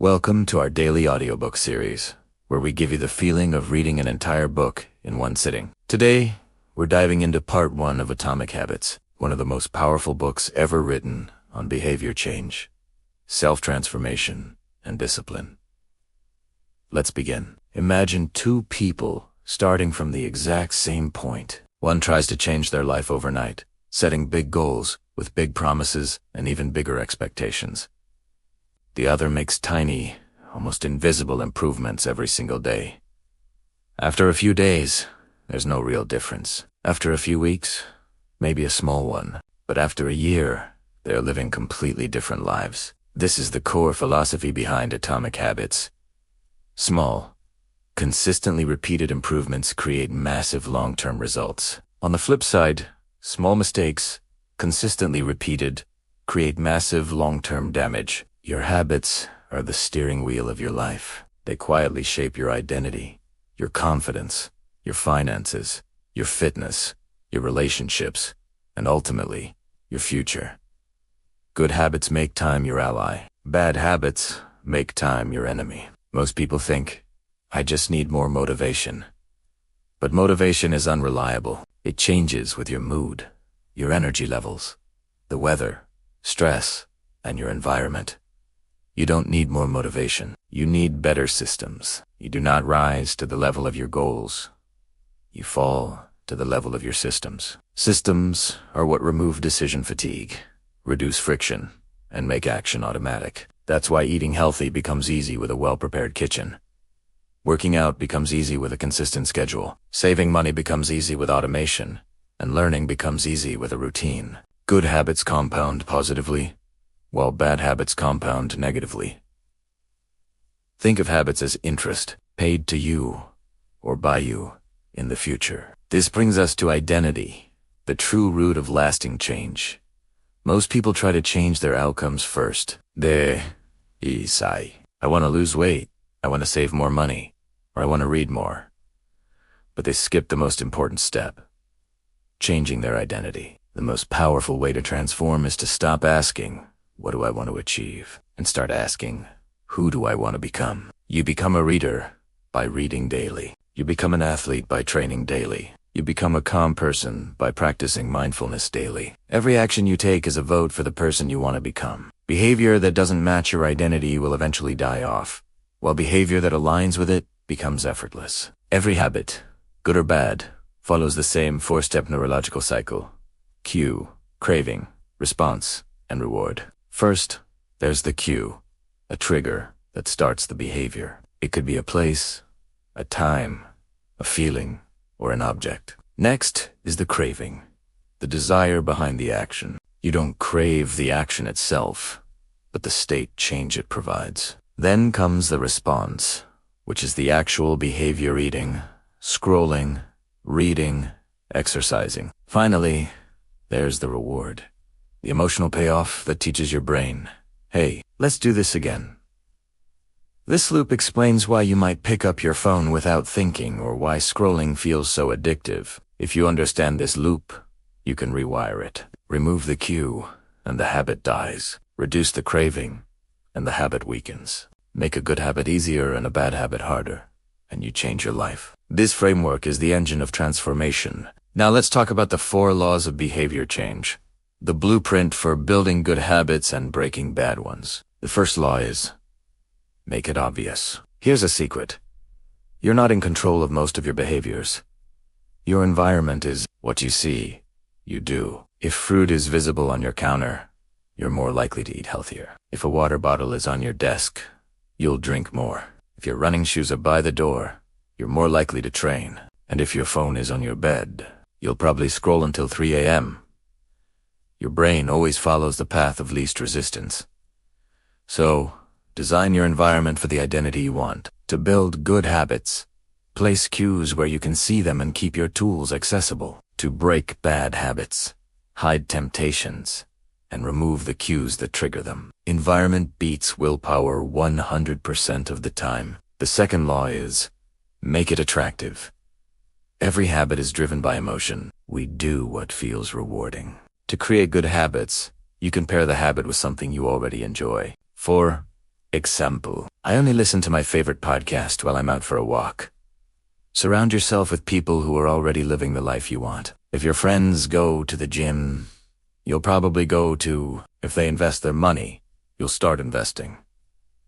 Welcome to our daily audiobook series, where we give you the feeling of reading an entire book in one sitting. Today, we're diving into part 1 of Atomic Habits, one of the most powerful books ever written on behavior change, self-transformation, and discipline. Let's begin. Imagine two people starting from the exact same point. One tries to change their life overnight, setting big goals with big promises and even bigger expectations. The other makes tiny, almost invisible improvements every single day. After a few days, there's no real difference. After a few weeks, maybe a small one. But after a year, they're living completely different lives. This is the core philosophy behind Atomic Habits. Small, consistently repeated improvements create massive long-term results. On the flip side, small mistakes, consistently repeated, create massive long-term damage. Your habits are the steering wheel of your life. They quietly shape your identity, your confidence, your finances, your fitness, your relationships, and ultimately, your future. Good habits make time your ally. Bad habits make time your enemy. Most people think, I just need more motivation. But motivation is unreliable. It changes with your mood, your energy levels, the weather, stress, and your environment. You don't need more motivation. You need better systems. You do not rise to the level of your goals. You fall to the level of your systems. Systems are what remove decision fatigue, reduce friction, and make action automatic. That's why eating healthy becomes easy with a well-prepared kitchen. Working out becomes easy with a consistent schedule. Saving money becomes easy with automation. And learning becomes easy with a routine. Good habits compound positively, while bad habits compound negatively. Think of habits as interest paid to you or by you in the future. This brings us to identity, the true root of lasting change. Most people try to change their outcomes first. I want to lose weight, I want to save more money, or I want to read more. But they skip the most important step, changing their identity. The most powerful way to transform is to stop asking, what do I want to achieve? And start asking, who do I want to become? You become a reader by reading daily. You become an athlete by training daily. You become a calm person by practicing mindfulness daily. Every action you take is a vote for the person you want to become. Behavior that doesn't match your identity will eventually die off, while behavior that aligns with it becomes effortless. Every habit, good or bad, follows the same 4-step neurological cycle: cue, craving, response, and reward. First, there's the cue, a trigger that starts the behavior. It could be a place, a time, a feeling, or an object. Next is the craving, the desire behind the action. You don't crave the action itself, but the state change it provides. Then comes the response, which is the actual behavior: eating, scrolling, reading, exercising. Finally, there's the reward, the emotional payoff that teaches your brain, hey, let's do this again. This loop explains why you might pick up your phone without thinking, or why scrolling feels so addictive. If you understand this loop, you can rewire it. Remove the cue, and the habit dies. Reduce the craving, and the habit weakens. Make a good habit easier and a bad habit harder, and you change your life. This framework is the engine of transformation. Now let's talk about the 4 laws of behavior change, the blueprint for building good habits and breaking bad ones. The first law is, make it obvious. Here's a secret. You're not in control of most of your behaviors. Your environment is what you see, you do. If fruit is visible on your counter, you're more likely to eat healthier. If a water bottle is on your desk, you'll drink more. If your running shoes are by the door, you're more likely to train. And if your phone is on your bed, you'll probably scroll until 3 a.m. Your brain always follows the path of least resistance. So, design your environment for the identity you want. To build good habits, place cues where you can see them and keep your tools accessible. To break bad habits, hide temptations, and remove the cues that trigger them. Environment beats willpower 100% of the time. The second law is, make it attractive. Every habit is driven by emotion. We do what feels rewarding. To create good habits, you can pair the habit with something you already enjoy. For Example: I only listen to my favorite podcast while I'm out for a walk. Surround yourself with people who are already living the life you want. If your friends go to the gym, you'll probably go to. If they invest their money, you'll start investing.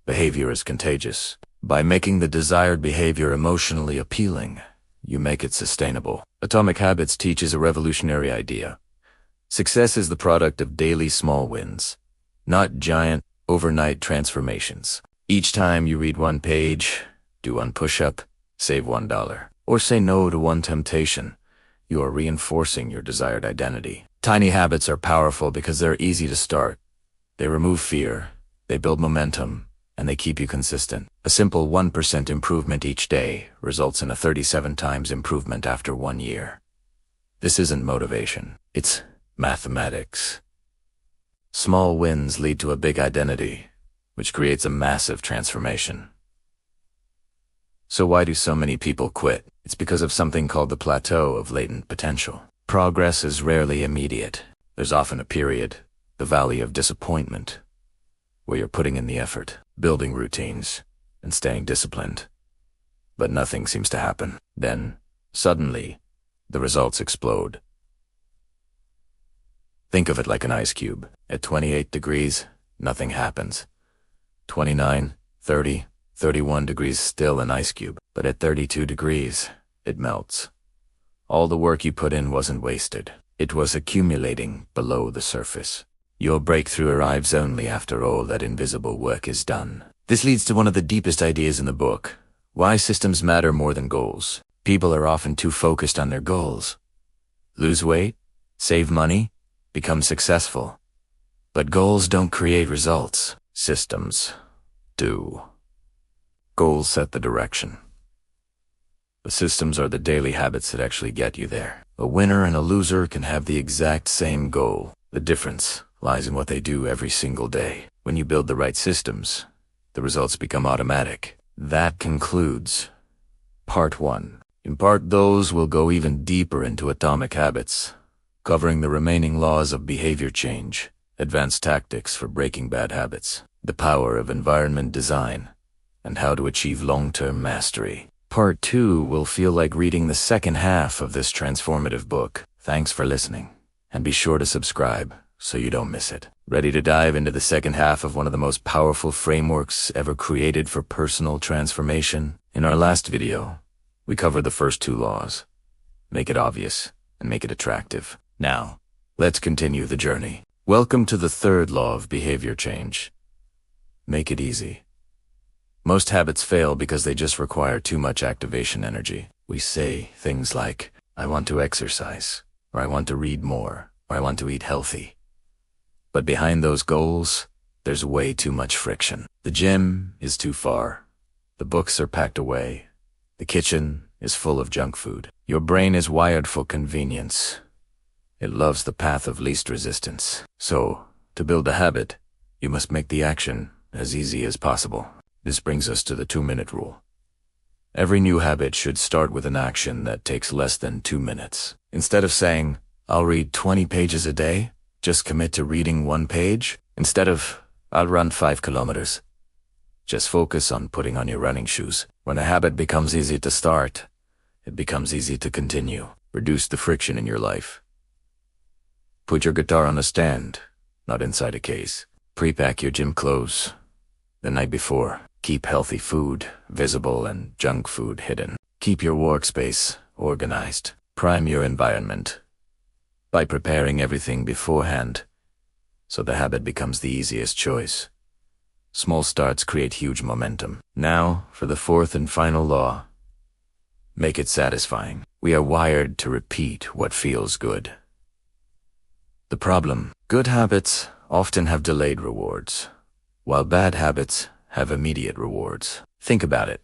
Behavior is contagious. By making the desired behavior emotionally appealing, you make it sustainable. Atomic Habits teaches a revolutionary idea. Success is the product of daily small wins, not giant, overnight transformations. Each time you read one page, do one push-up, save $1, or say no to one temptation, you are reinforcing your desired identity. Tiny habits are powerful because they're easy to start. They remove fear, they build momentum, and they keep you consistent. A simple 1% improvement each day results in a 37 times improvement after 1 year. This isn't motivation, it's mathematics. Small wins lead to a big identity, which creates a massive transformation. So why do so many people quit? It's because of something called the plateau of latent potential. Progress is rarely immediate. There's often a period, the valley of disappointment, where you're putting in the effort, building routines, and staying disciplined. But nothing seems to happen. Then, suddenly, the results explode. Think of it like an ice cube. At 28 degrees, nothing happens. 29, 30, 31 degrees, still an ice cube. But at 32 degrees, it melts. All the work you put in wasn't wasted. It was accumulating below the surface. Your breakthrough arrives only after all that invisible work is done. This leads to one of the deepest ideas in the book: why systems matter more than goals. People are often too focused on their goals. Lose weight, save money, become successful. But goals don't create results. Systems do. Goals set the direction. The systems are the daily habits that actually get you there. A winner and a loser can have the exact same goal. The difference lies in what they do every single day. When you build the right systems, the results become automatic. That concludes Part 1. In Part 2, we'll go even deeper into atomic habits, covering the remaining laws of behavior change, advanced tactics for breaking bad habits, the power of environment design, and how to achieve long-term mastery. Part 2 will feel like reading the second half of this transformative book. Thanks for listening, and be sure to subscribe so you don't miss it. Ready to dive into the second half of one of the most powerful frameworks ever created for personal transformation? In our last video, we covered the first 2 laws. Make it obvious and make it attractive. Now, let's continue the journey. Welcome to the third law of behavior change. Make it easy. Most habits fail because they just require too much activation energy. We say things like, I want to exercise, or I want to read more, or I want to eat healthy. But behind those goals, there's way too much friction. The gym is too far. The books are packed away. The kitchen is full of junk food. Your brain is wired for convenience. It loves the path of least resistance. So, to build a habit, you must make the action as easy as possible. This brings us to the 2-minute rule. Every new habit should start with an action that takes less than 2 minutes. Instead of saying, I'll read 20 pages a day, just commit to reading 1 page. Instead of, I'll run 5 kilometers. Just focus on putting on your running shoes. When a habit becomes easy to start, it becomes easy to continue. Reduce the friction in your life. Put your guitar on a stand, not inside a case. Pre-pack your gym clothes the night before. Keep healthy food visible and junk food hidden. Keep your workspace organized. Prime your environment by preparing everything beforehand so the habit becomes the easiest choice. Small starts create huge momentum. Now, for the 4th and final law. Make it satisfying. We are wired to repeat what feels good. The problem: good habits often have delayed rewards, while bad habits have immediate rewards. Think about it.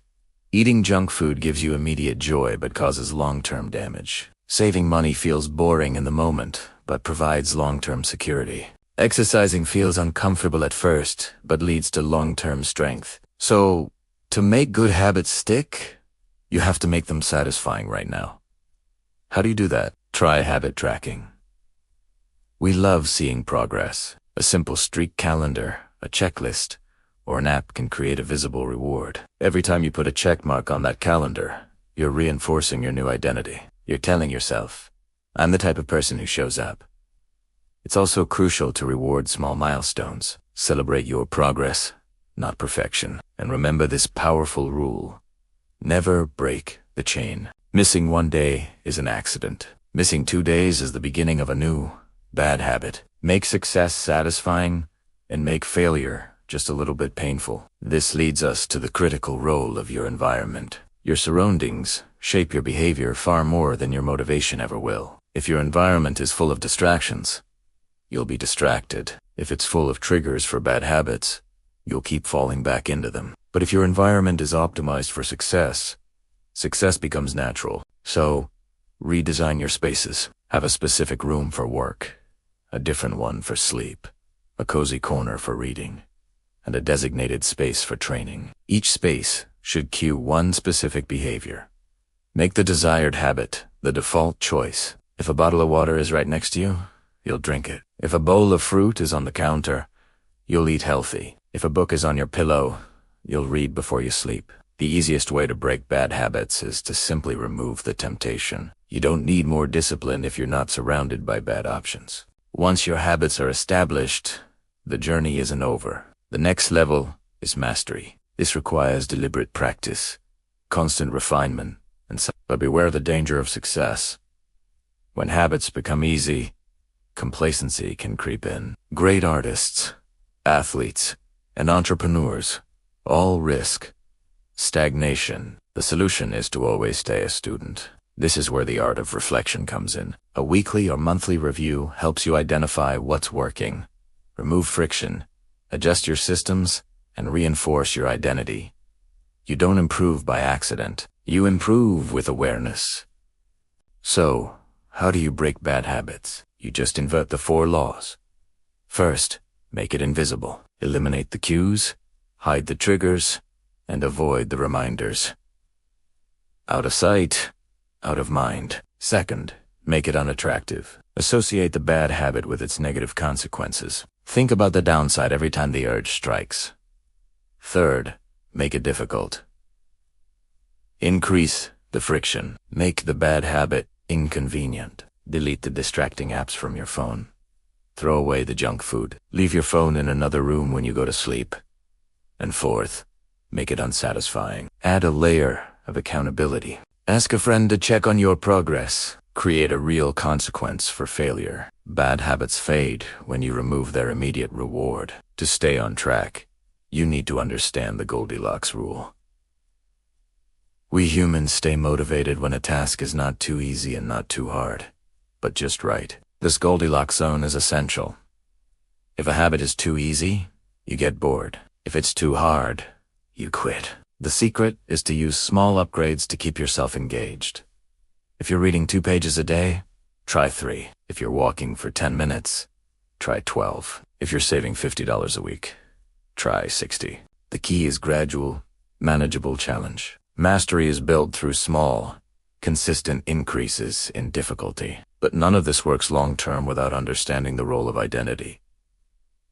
Eating junk food gives you immediate joy but causes long-term damage. Saving money feels boring in the moment but provides long-term security. Exercising feels uncomfortable at first but leads to long-term strength. So, to make good habits stick, you have to make them satisfying right now. How do you do that? Try habit tracking. We love seeing progress. A simple streak calendar, a checklist, or an app can create a visible reward. Every time you put a check mark on that calendar, you're reinforcing your new identity. You're telling yourself, I'm the type of person who shows up. It's also crucial to reward small milestones. Celebrate your progress, not perfection. And remember this powerful rule: never break the chain. Missing one day is an accident. Missing 2 days is the beginning of a new, bad habit. Make success satisfying and make failure just a little bit painful. This leads us to the critical role of your environment. Your surroundings shape your behavior far more than your motivation ever will. If your environment is full of distractions, you'll be distracted. If it's full of triggers for bad habits, you'll keep falling back into them. But if your environment is optimized for success, success becomes natural. So, redesign your spaces. Have a specific room for work, a different one for sleep, a cozy corner for reading, and a designated space for training. Each space should cue one specific behavior. Make the desired habit the default choice. If a bottle of water is right next to you, you'll drink it. If a bowl of fruit is on the counter, you'll eat healthy. If a book is on your pillow, you'll read before you sleep. The easiest way to break bad habits is to simply remove the temptation. You don't need more discipline if you're not surrounded by bad options. Once your habits are established, the journey isn't over. The next level is mastery. This requires deliberate practice, constant refinement, but beware the danger of success. When habits become easy, complacency can creep in. Great artists, athletes, and entrepreneurs all risk stagnation. The solution is to always stay a student. This is where the art of reflection comes in. A weekly or monthly review helps you identify what's working, remove friction, adjust your systems, and reinforce your identity. You don't improve by accident. You improve with awareness. So, how do you break bad habits? You just invert the 4 laws. First, make it invisible. Eliminate the cues, hide the triggers, and avoid the reminders. Out of sight, out of mind. Second, make it unattractive. Associate the bad habit with its negative consequences. Think about the downside every time the urge strikes. Third, make it difficult. Increase the friction. Make the bad habit inconvenient. Delete the distracting apps from your phone. Throw away the junk food. Leave your phone in another room when you go to sleep. And fourth, make it unsatisfying. Add a layer of accountability. Ask a friend to check on your progress. Create a real consequence for failure. Bad habits fade when you remove their immediate reward. To stay on track, you need to understand the Goldilocks rule. We humans stay motivated when a task is not too easy and not too hard, but just right. This Goldilocks zone is essential. If a habit is too easy, you get bored. If it's too hard, you quit. The secret is to use small upgrades to keep yourself engaged. If you're reading 2 pages a day, try 3. If you're walking for 10 minutes, try 12. If you're saving $50 a week, try 60. The key is gradual, manageable challenge. Mastery is built through small, consistent increases in difficulty. But none of this works long-term without understanding the role of identity.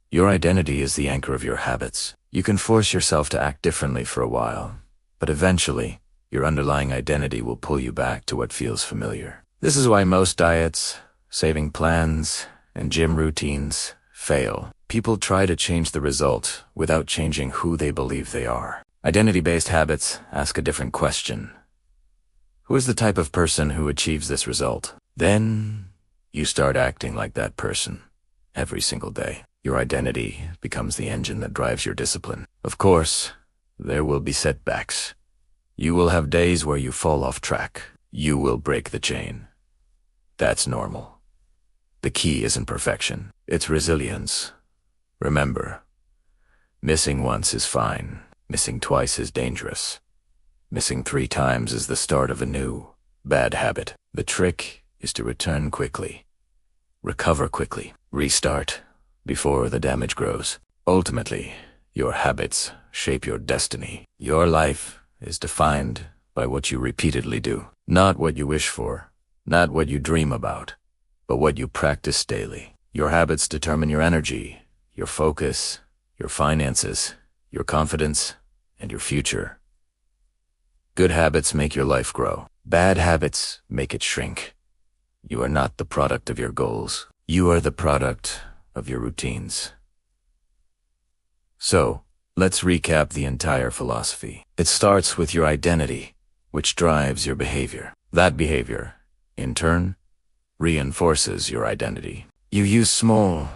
Your identity is the anchor of your habits. You can force yourself to act differently for a while, but eventually, your underlying identity will pull you back to what feels familiar. This is why most diets, saving plans, and gym routines fail. People try to change the result without changing who they believe they are. Identity-based habits ask a different question. Who is the type of person who achieves this result? Then, you start acting like that person every single day. Your identity becomes the engine that drives your discipline. Of course, there will be setbacks. You will have days where you fall off track. You will break the chain. That's normal. The key isn't perfection. It's resilience. Remember, missing once is fine. Missing twice is dangerous. Missing 3 times is the start of a new, bad habit. The trick is to return quickly. Recover quickly. Restart before the damage grows. Ultimately, your habits shape your destiny. Your life is defined by what you repeatedly do. Not what you wish for, not what you dream about, but what you practice daily. Your habits determine your energy, your focus, your finances, your confidence, and your future. Good habits make your life grow. Bad habits make it shrink. You are not the product of your goals. You are the product of your routines. So, let's recap the entire philosophy. It starts with your identity, which drives your behavior. That behavior, in turn, reinforces your identity. You use small,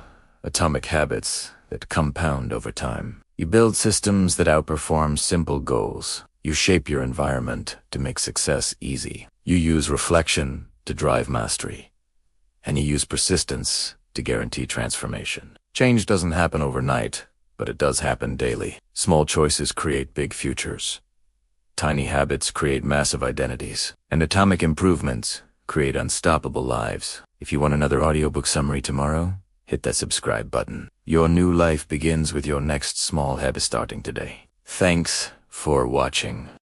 atomic habits that compound over time. You build systems that outperform simple goals. You shape your environment to make success easy. You use reflection to drive mastery. And you use persistence to guarantee transformation. Change doesn't happen overnight, but it does happen daily. Small choices create big futures. Tiny habits create massive identities. And atomic improvements create unstoppable lives. If you want another audiobook summary tomorrow, hit that subscribe button. Your new life begins with your next small habit starting today. Thanks for watching.